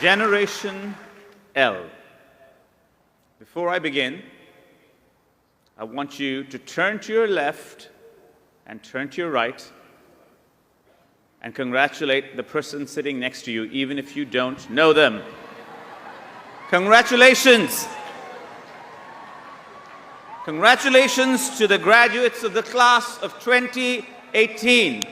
Generation L. Before I begin, I want you to turn to your left and turn to your right and congratulate the person sitting next to you, even if you don't know them. Congratulations! Congratulations to the graduates of the class of 2018.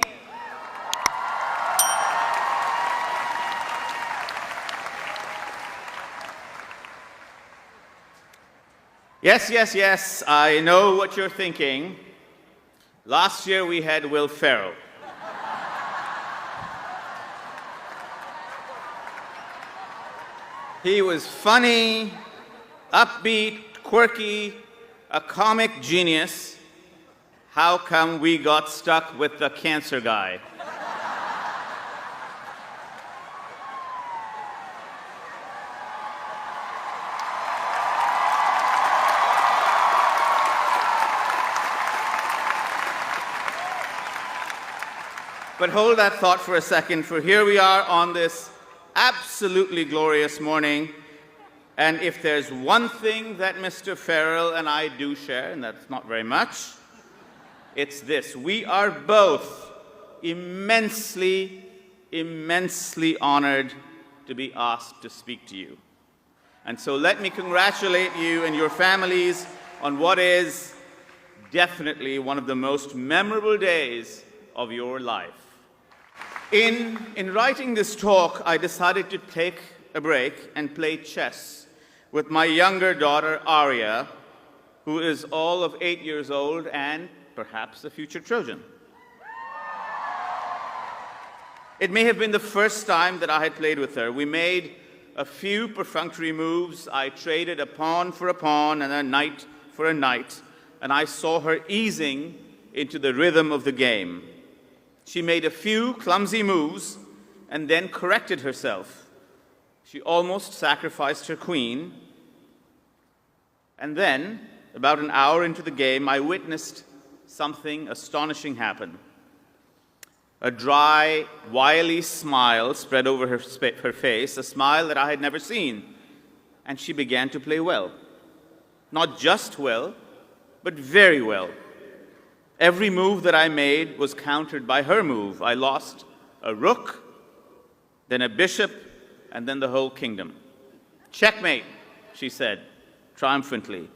Yes, yes, yes, I know what you're thinking. Last year we had Will Ferrell. He was funny, upbeat, quirky, a comic genius. How come we got stuck with the cancer guy? But hold that thought for a second, for here we are on this absolutely glorious morning. And if there's one thing that Mr. Ferrell and I do share, and that's not very much, it's this. We are both immensely, immensely honored to be asked to speak to you. And so let me congratulate you and your families on what is definitely one of the most memorable days of your life. In writing this talk, I decided to take a break and play chess with my younger daughter, Arya, who is all of 8 years old and perhaps a future Trojan. It may have been the first time that I had played with her. We made a few perfunctory moves. I traded a pawn for a pawn and a knight for a knight, and I saw her easing into the rhythm of the game. She made a few clumsy moves and then corrected herself. She almost sacrificed her queen. And then, about an hour into the game, I witnessed something astonishing happen. A dry, wily smile spread over her face, a smile that I had never seen. And she began to play well. Not just well, but very well. Every move that I made was countered by her move. I lost a rook, then a bishop, and then the whole kingdom. Checkmate, she said triumphantly.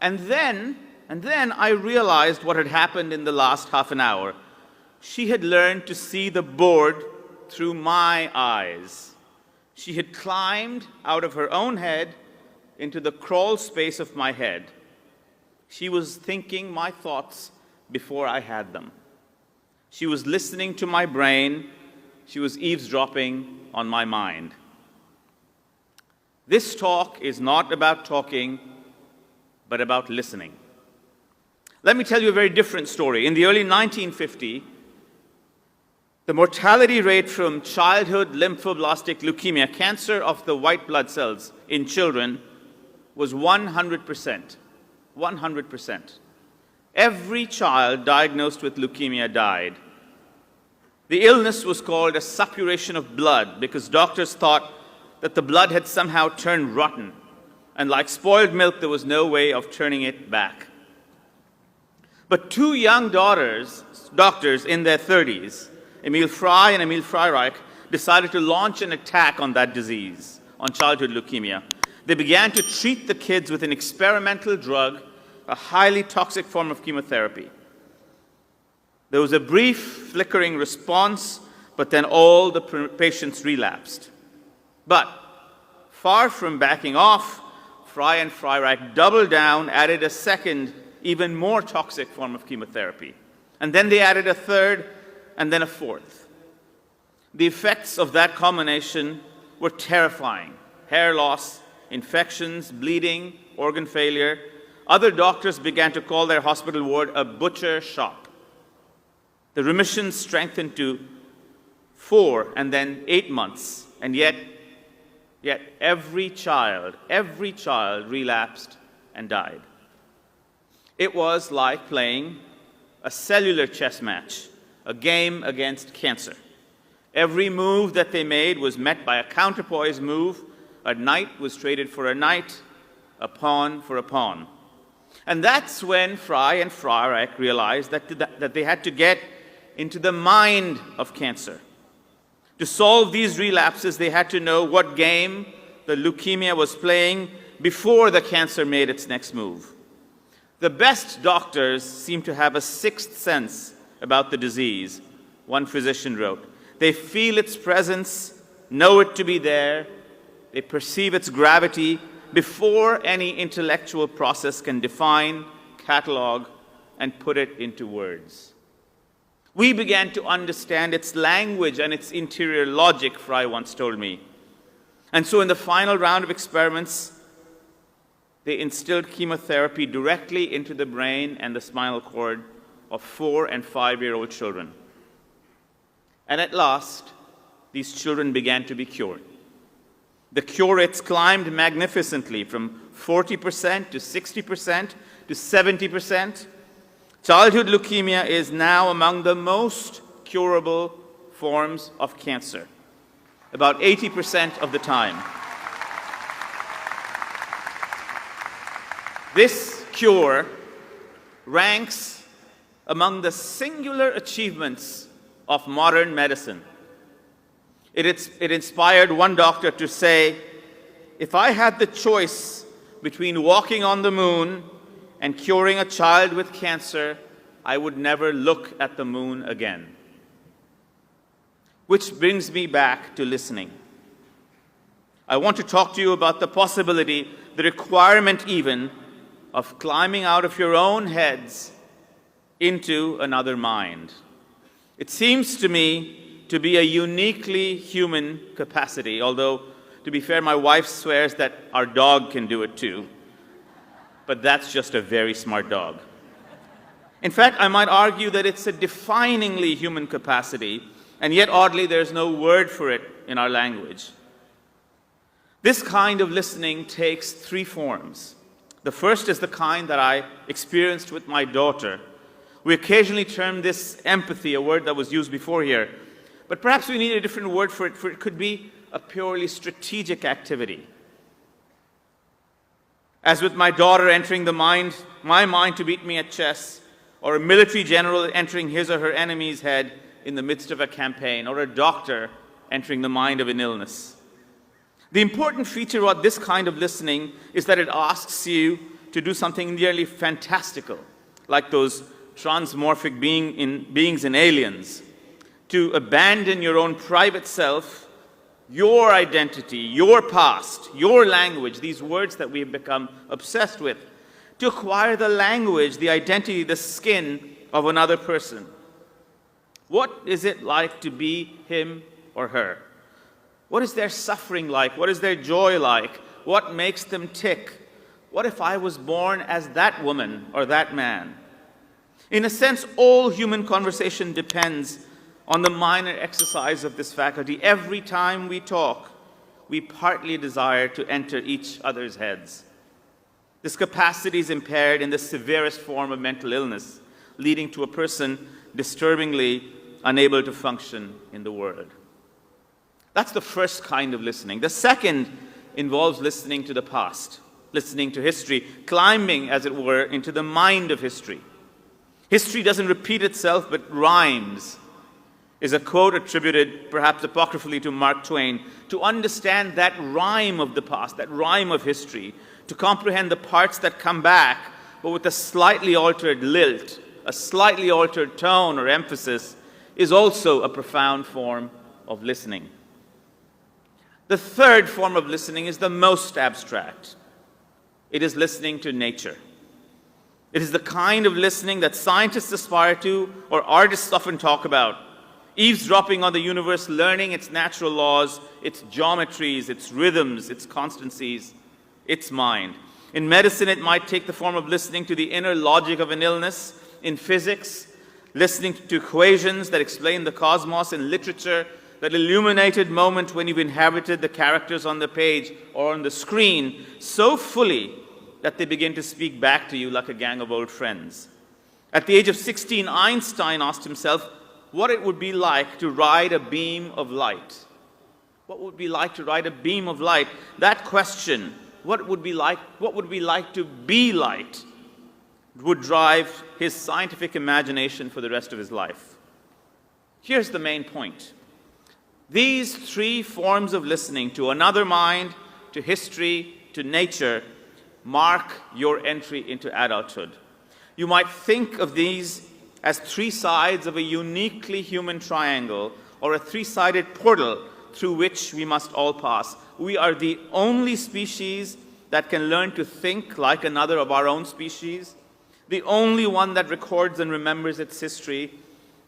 And then I realized what had happened in the last half an hour. She had learned to see the board through my eyes. She had climbed out of her own head into the crawl space of my head. She was thinking my thoughts before I had them. She was listening to my brain. She was eavesdropping on my mind. This talk is not about talking, but about listening. Let me tell you a very different story. In the early 1950s, the mortality rate from childhood lymphoblastic leukemia, cancer of the white blood cells in children, was 100%. 100%. Every child diagnosed with leukemia died. The illness was called a suppuration of blood because doctors thought that the blood had somehow turned rotten, and like spoiled milk, there was no way of turning it back. But two young doctors in their 30s, Emil Frey and Emil Freyreich, decided to launch an attack on that disease, on childhood leukemia. They began to treat the kids with an experimental drug, a highly toxic form of chemotherapy. There was a brief, flickering response, but then all the patients relapsed. But far from backing off, Frey and Freyreich doubled down, added a second, even more toxic form of chemotherapy. And then they added a third, and then a fourth. The effects of that combination were terrifying. Hair loss, infections, bleeding, organ failure. Other doctors began to call their hospital ward a butcher shop. The remission strengthened to 4 and then 8 months, and yet every child relapsed and died. It was like playing a cellular chess match, a game against cancer. Every move that they made was met by a counterpoise move. A knight was traded for a knight, a pawn for a pawn. And that's when Fry and Freyreich realized that they had to get into the mind of cancer. To solve these relapses, they had to know what game the leukemia was playing before the cancer made its next move. The best doctors seem to have a sixth sense about the disease, one physician wrote. They feel its presence, know it to be there, they perceive its gravity before any intellectual process can define, catalog, and put it into words. We began to understand its language and its interior logic, Fry once told me. And so in the final round of experiments, they instilled chemotherapy directly into the brain and the spinal cord of 4- and 5-year-old children. And at last, these children began to be cured. The cure rates climbed magnificently from 40% to 60% to 70%. Childhood leukemia is now among the most curable forms of cancer, about 80% of the time. This cure ranks among the singular achievements of modern medicine. It inspired one doctor to say, if I had the choice between walking on the moon and curing a child with cancer, I would never look at the moon again. Which brings me back to listening. I want to talk to you about the possibility, the requirement even, of climbing out of your own heads into another mind. It seems to me to be a uniquely human capacity, although, to be fair, my wife swears that our dog can do it too. But that's just a very smart dog. In fact, I might argue that it's a definingly human capacity, and yet oddly there's no word for it in our language. This kind of listening takes 3 forms. The first is the kind that I experienced with my daughter. We occasionally term this empathy, a word that was used before here. But perhaps we need a different word for it, for it could be a purely strategic activity. As with my daughter entering my mind to beat me at chess, or a military general entering his or her enemy's head in the midst of a campaign, or a doctor entering the mind of an illness. The important feature of this kind of listening is that it asks you to do something nearly fantastical, like those transmorphic beings in Aliens, to abandon your own private self, your identity, your past, your language, these words that we have become obsessed with, to acquire the language, the identity, the skin of another person. What is it like to be him or her? What is their suffering like? What is their joy like? What makes them tick? What if I was born as that woman or that man? In a sense, all human conversation depends on the minor exercise of this faculty. Every time we talk, we partly desire to enter each other's heads. This capacity is impaired in the severest form of mental illness, leading to a person disturbingly unable to function in the world. That's the first kind of listening. The second involves listening to the past, listening to history, climbing, as it were, into the mind of history. History doesn't repeat itself, but rhymes, is a quote attributed, perhaps apocryphally, to Mark Twain. To understand that rhyme of the past, that rhyme of history, to comprehend the parts that come back, but with a slightly altered lilt, a slightly altered tone or emphasis, is also a profound form of listening. The third form of listening is the most abstract. It is listening to nature. It is the kind of listening that scientists aspire to, or artists often talk about. Eavesdropping on the universe, learning its natural laws, its geometries, its rhythms, its constancies, its mind. In medicine, it might take the form of listening to the inner logic of an illness. In physics, listening to equations that explain the cosmos. In literature, that illuminated moment when you've inhabited the characters on the page or on the screen so fully that they begin to speak back to you like a gang of old friends. At the age of 16, Einstein asked himself, what it would be like to ride a beam of light. What would it be like to ride a beam of light? That question, what would it be like to be light, would drive his scientific imagination for the rest of his life. Here's the main point. These three forms of listening, to another mind, to history, to nature, mark your entry into adulthood. You might think of these as three sides of a uniquely human triangle, or a three-sided portal through which we must all pass. We are the only species that can learn to think like another of our own species, the only one that records and remembers its history,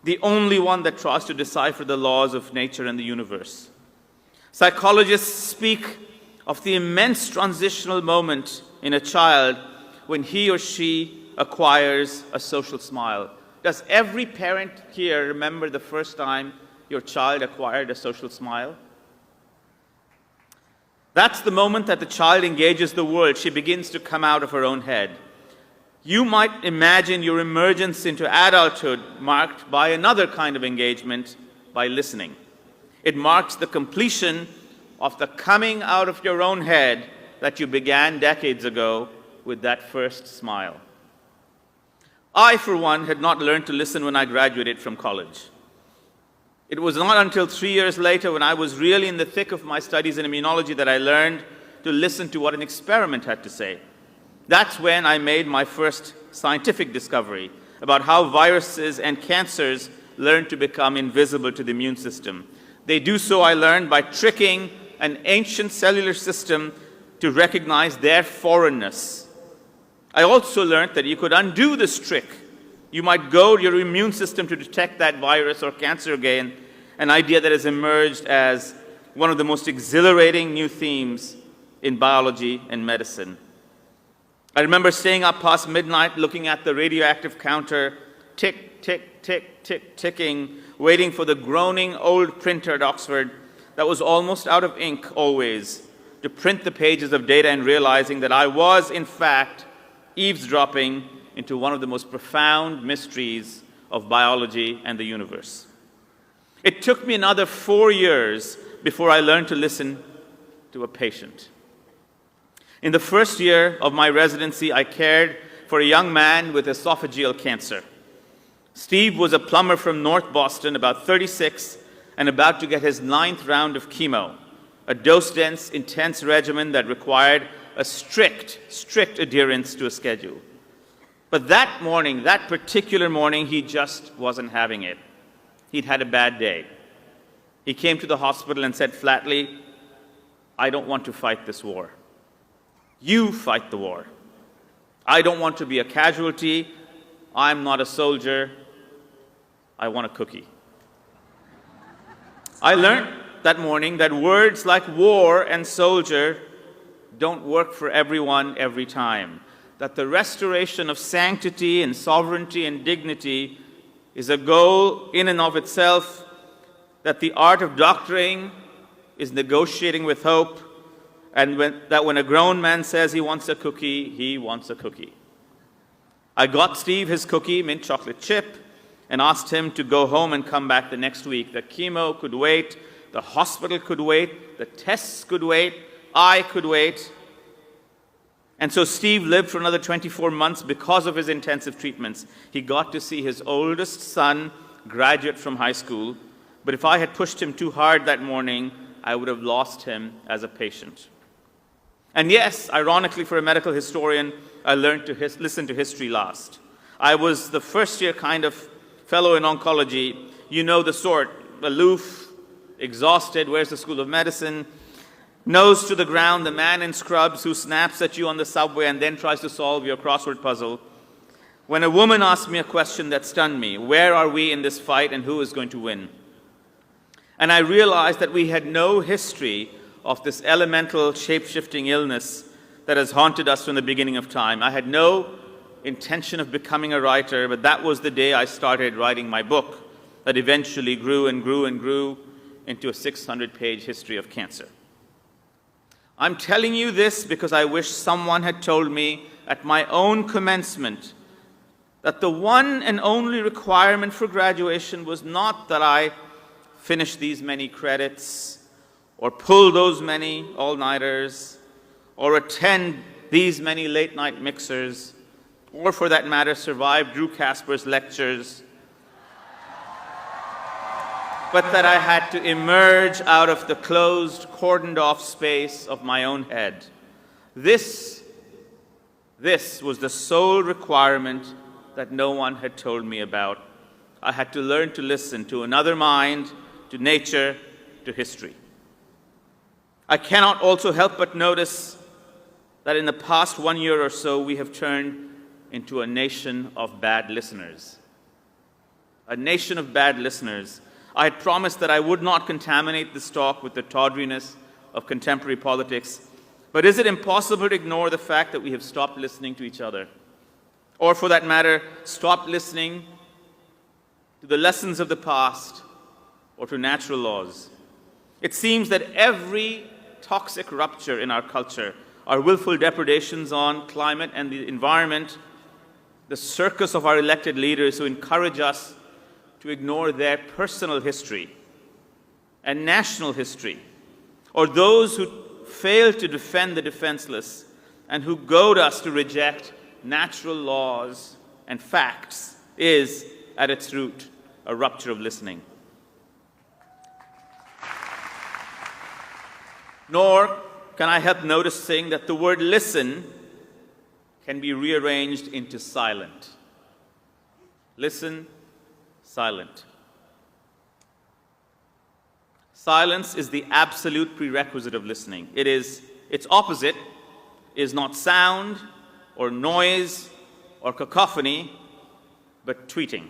the only one that tries to decipher the laws of nature and the universe. Psychologists speak of the immense transitional moment in a child when he or she acquires a social smile. Does every parent here remember the first time your child acquired a social smile? That's the moment that the child engages the world. She begins to come out of her own head. You might imagine your emergence into adulthood marked by another kind of engagement, by listening. It marks the completion of the coming out of your own head that you began decades ago with that first smile. I, for one, had not learned to listen when I graduated from college. It was not until 3 years later, when I was really in the thick of my studies in immunology, that I learned to listen to what an experiment had to say. That's when I made my first scientific discovery about how viruses and cancers learn to become invisible to the immune system. They do so, I learned, by tricking an ancient cellular system to recognize their foreignness. I also learned that you could undo this trick. You might goad your immune system to detect that virus or cancer again, an idea that has emerged as one of the most exhilarating new themes in biology and medicine. I remember staying up past midnight looking at the radioactive counter, tick, tick, tick, tick, ticking, waiting for the groaning old printer at Oxford that was almost out of ink always, to print the pages of data, and realizing that I was, in fact, eavesdropping into one of the most profound mysteries of biology and the universe. It took me another 4 years before I learned to listen to a patient. In the first year of my residency, I cared for a young man with esophageal cancer. Steve was a plumber from North Boston, about 36, and about to get his 9th round of chemo, a dose-dense, intense regimen that required a strict adherence to a schedule. But that morning, that particular morning, he just wasn't having it. He'd had a bad day. He came to the hospital and said flatly, "I don't want to fight this war. You fight the war. I don't want to be a casualty. I'm not a soldier. I want a cookie." I learned that morning that words like war and soldier don't work for everyone every time. That the restoration of sanctity and sovereignty and dignity is a goal in and of itself, that the art of doctoring is negotiating with hope, and that when a grown man says he wants a cookie, he wants a cookie. I got Steve his cookie, mint chocolate chip, and asked him to go home and come back the next week. The chemo could wait, the hospital could wait, the tests could wait, I could wait. And so Steve lived for another 24 months because of his intensive treatments. He got to see his oldest son graduate from high school, but if I had pushed him too hard that morning, I would have lost him as a patient. And yes, ironically for a medical historian, I learned to listen to history last. I was the first-year kind of fellow in oncology. You know the sort, aloof, exhausted, where's the School of Medicine? Nose to the ground, the man in scrubs who snaps at you on the subway and then tries to solve your crossword puzzle. When a woman asked me a question that stunned me, where are we in this fight and who is going to win? And I realized that we had no history of this elemental shape-shifting illness that has haunted us from the beginning of time. I had no intention of becoming a writer, but that was the day I started writing my book that eventually grew and grew and grew into a 600-page history of cancer. I'm telling you this because I wish someone had told me at my own commencement that the one and only requirement for graduation was not that I finish these many credits or pull those many all-nighters or attend these many late-night mixers or, for that matter, survive Drew Casper's lectures, but that I had to emerge out of the closed, cordoned-off space of my own head. This was the sole requirement that no one had told me about. I had to learn to listen to another mind, to nature, to history. I cannot also help but notice that in the past 1 year or so, we have turned into a nation of bad listeners. A nation of bad listeners. I had promised that I would not contaminate this talk with the tawdriness of contemporary politics, but is it impossible to ignore the fact that we have stopped listening to each other? Or, for that matter, stopped listening to the lessons of the past or to natural laws? It seems that every toxic rupture in our culture, our willful depredations on climate and the environment, the circus of our elected leaders who encourage us to ignore their personal history and national history, or those who fail to defend the defenseless and who goad us to reject natural laws and facts, is, at its root, a rupture of listening. Nor can I help noticing that the word listen can be rearranged into silent. Listen, silent. Silence is the absolute prerequisite of listening. Its opposite is not sound or noise or cacophony, but tweeting.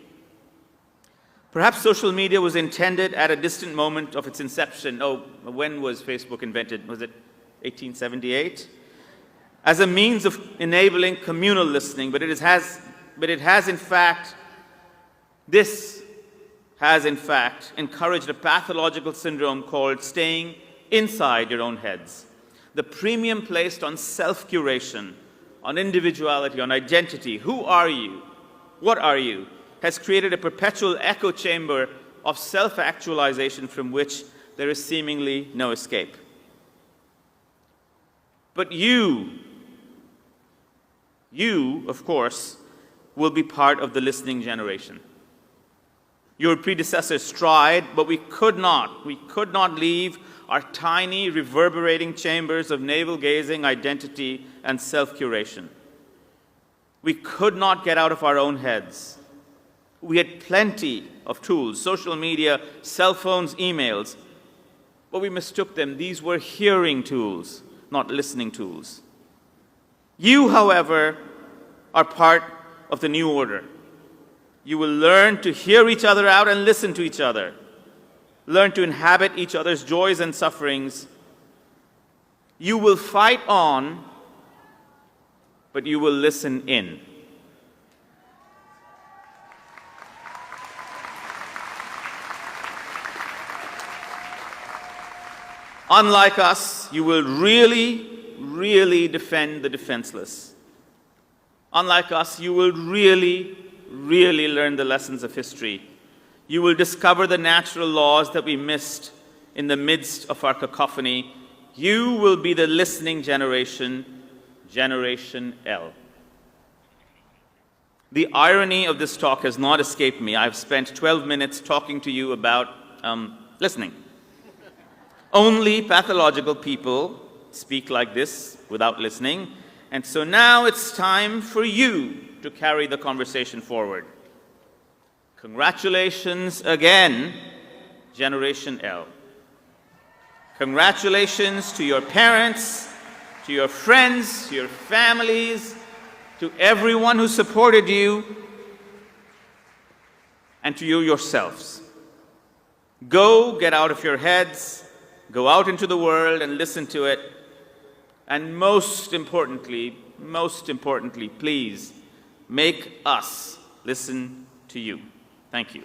Perhaps social media was intended at a distant moment of its inception. Oh, when was Facebook invented? Was it 1878? As a means of enabling communal listening, but this has in fact encouraged a pathological syndrome called staying inside your own heads. The premium placed on self-curation, on individuality, on identity, who are you, what are you, has created a perpetual echo chamber of self-actualization from which there is seemingly no escape. But you, of course, will be part of the listening generation. Your predecessors tried, but we could not leave our tiny, reverberating chambers of navel-gazing identity and self-curation. We could not get out of our own heads. We had plenty of tools, social media, cell phones, emails, but we mistook them. These were hearing tools, not listening tools. You, however, are part of the new order. You will learn to hear each other out and listen to each other. Learn to inhabit each other's joys and sufferings. You will fight on, but you will listen in. Unlike us, you will really defend the defenseless. Unlike us, you will really learn the lessons of history. You will discover the natural laws that we missed in the midst of our cacophony. You will be the listening generation, Generation L. The irony of this talk has not escaped me. I've spent 12 minutes talking to you about listening. Only pathological people speak like this without listening. And so now it's time for you to carry the conversation forward. Congratulations again, Generation L. Congratulations to your parents, to your friends, to your families, to everyone who supported you, and to you yourselves. Go get out of your heads. Go out into the world and listen to it. And most importantly, please, make us listen to you. Thank you.